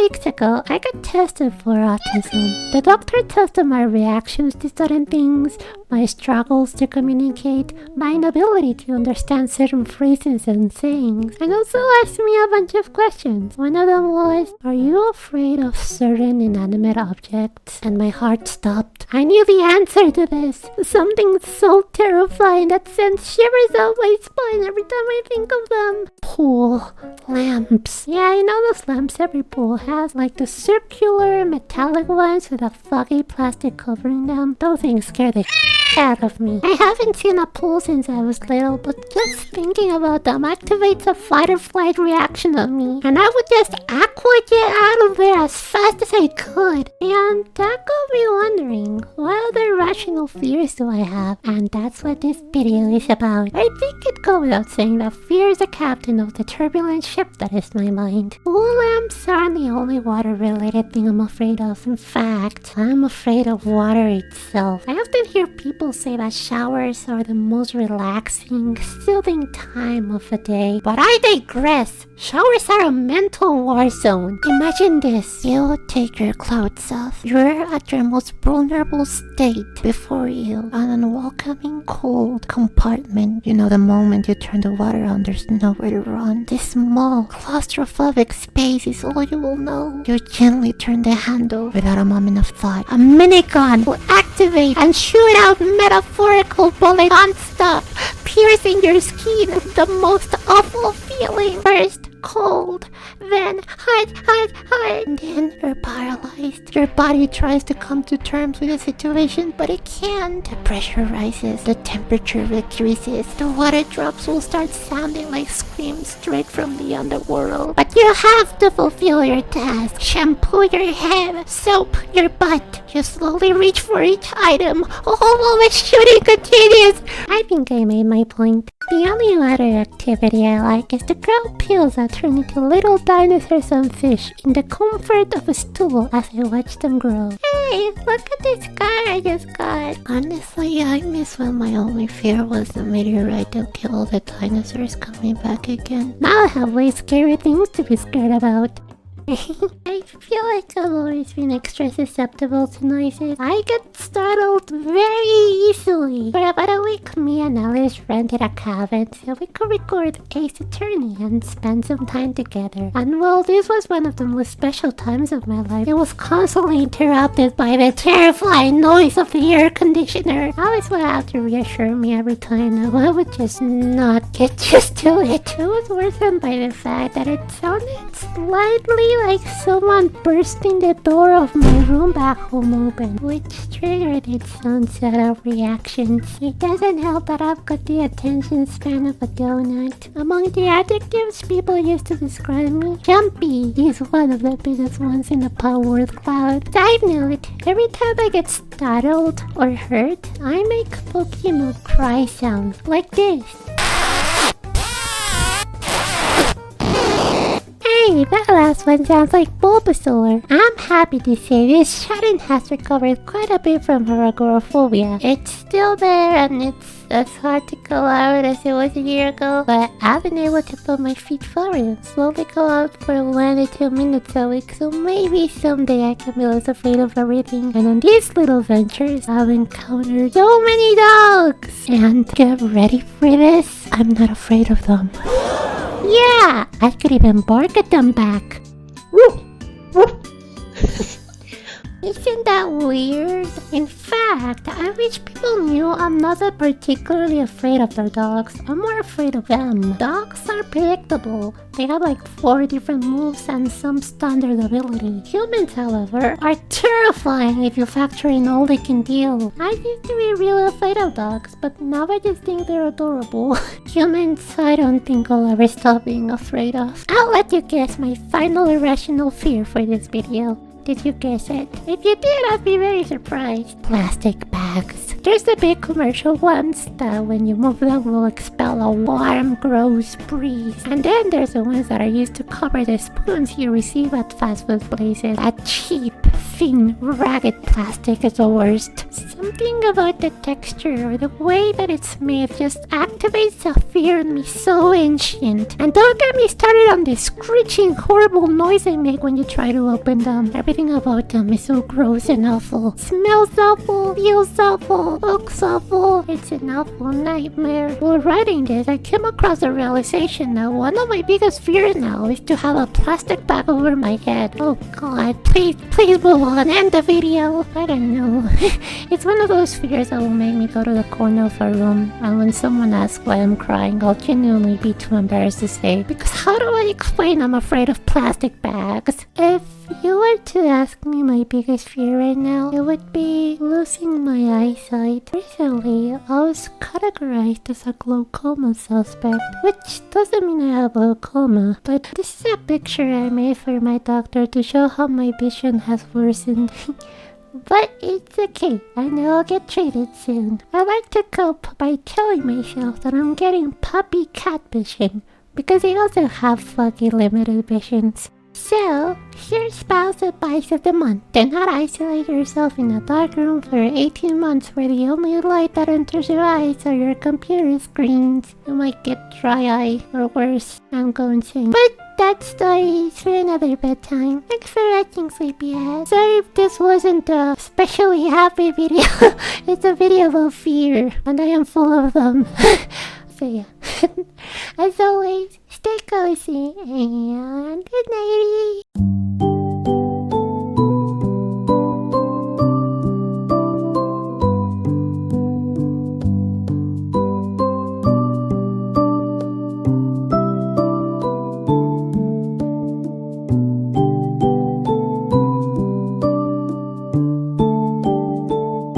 weeks ago, I got tested for autism. The doctor tested my reactions to certain things, my struggles to communicate, my inability to understand certain phrases and sayings, and also asked me a bunch of questions. One of them was, are you afraid of certain inanimate objects? And my heart stopped. I knew the answer to this. Something so terrifying that sends shivers up my spine every time I think of them. Pool lamps. Yeah, you know those lamps every pool has, like the circular metallic ones with a foggy plastic covering them. Those things scare the out of me. I haven't seen a pool since I was little, but just thinking about them activates a fight or flight reaction of me, and I would just aqua jet out of there as fast as I could. And that got me wondering, what other irrational fears do I have? And that's what this video is about. I think it goes without saying that fear is the captain of the turbulent ship that is my mind. Pool lamps aren't the only water-related thing I'm afraid of. In fact, I'm afraid of water itself. I often hear people say that showers are the most relaxing, soothing time of the day. But I digress. Showers are a mental war zone. Imagine this. You take your clothes off. You're at your most vulnerable state. Before you, on an unwelcoming cold compartment. You know, the moment you turn the water on, there's nowhere to run. This small, claustrophobic space is all you will know. You gently turn the handle without a moment of thought. A minigun will activate and shoot out metaphorical bullet non-stop, piercing your skin with the most awful feeling. First, cold, then hot, and then you're paralyzed. Your body tries to come to terms with the situation, but it can't. The pressure rises, the temperature decreases, the water drops will start sounding like screams straight from the underworld. But you have to fulfill your task. Shampoo your head, soap your butt. You slowly reach for each item, all while the shooting continues. I think I made my point. The only other activity I like is to grow pills that turn into little dinosaurs and fish in the comfort of a stool as I watch them grow. Hey, look at this car I just got. Honestly, I miss when my only fear was the meteorite that killed all the dinosaurs coming back again. Now I have way scary things to be scared about. I feel like I've always been extra susceptible to noises. I get startled very easily. For about a week, me and Alice rented a cabin so we could record Ace Attorney and spend some time together. And well, this was one of the most special times of my life. It was constantly interrupted by the terrifying noise of the air conditioner. Alice would have to reassure me every time, and I would just not get used to it. It was worsened by the fact that it sounded slightly like someone bursting the door of my room back home open, which triggered its own set of reactions. It doesn't help that I've got the attention span of a donut. Among the adjectives people used to describe me, jumpy is one of the biggest ones in the power word cloud. Side note, every time I get startled or hurt, I make Pokemon cry sounds like this. Hey, that last one sounds like Bulbasaur. I'm happy to say this Sharon has recovered quite a bit from her agoraphobia. It's still there and it's as hard to go out as it was a year ago, but I've been able to put my feet forward and slowly go out for 1 to 2 minutes a week, so maybe someday I can be less afraid of everything. And on these little ventures, I've encountered so many dogs! And get ready for this, I'm not afraid of them. Yeah, I could even bark at them back. Isn't that weird? In fact, I wish people knew I'm not that particularly afraid of their dogs. I'm more afraid of them. Dogs are predictable. They have like 4 different moves and some standard ability. Humans, however, are terrifying if you factor in all they can deal. I used to be really afraid of dogs, but now I just think they're adorable. Humans, I don't think I'll ever stop being afraid of. I'll let you guess my final irrational fear for this video. Did you guess it? If you did, I'd be very surprised. Plastic bags. There's the big commercial ones that when you move them will expel a warm, gross breeze. And then there's the ones that are used to cover the spoons you receive at fast food places. That cheap, thin, ragged plastic is the worst. Something about the texture or the way that it's made just activates a fear in me so ancient. And don't get me started on the screeching, horrible noise they make when you try to open them. Everything about them is so gross and awful. Smells awful, feels awful, looks awful. It's an awful nightmare. While writing this, I came across the realization that one of my biggest fears now is to have a plastic bag over my head. Oh god, please move on, end the video. I don't know. It's one of those fears that will make me go to the corner of a room, and when someone asks why I'm crying, I'll genuinely be too embarrassed to say, because how do I explain I'm afraid of plastic bags? If you were to ask me my biggest fear right now, it would be losing my eyesight. Recently, I was categorized as a glaucoma suspect, which doesn't mean I have glaucoma, but this is a picture I made for my doctor to show how my vision has worsened. But it's okay, I know I'll get treated soon. I like to cope by telling myself that I'm getting puppy cat vision, because they also have fucking limited visions. So, here's Pau's advice of the month. Do not isolate yourself in a dark room for 18 months where the only light that enters your eyes are your computer screens. You might get dry eye, or worse, I'm going insane. But that story is for another bedtime. Thanks for watching, SillyPau. Sorry if this wasn't a especially happy video. It's a video about fear, and I am full of them. So yeah. As always, stay cozy and good night.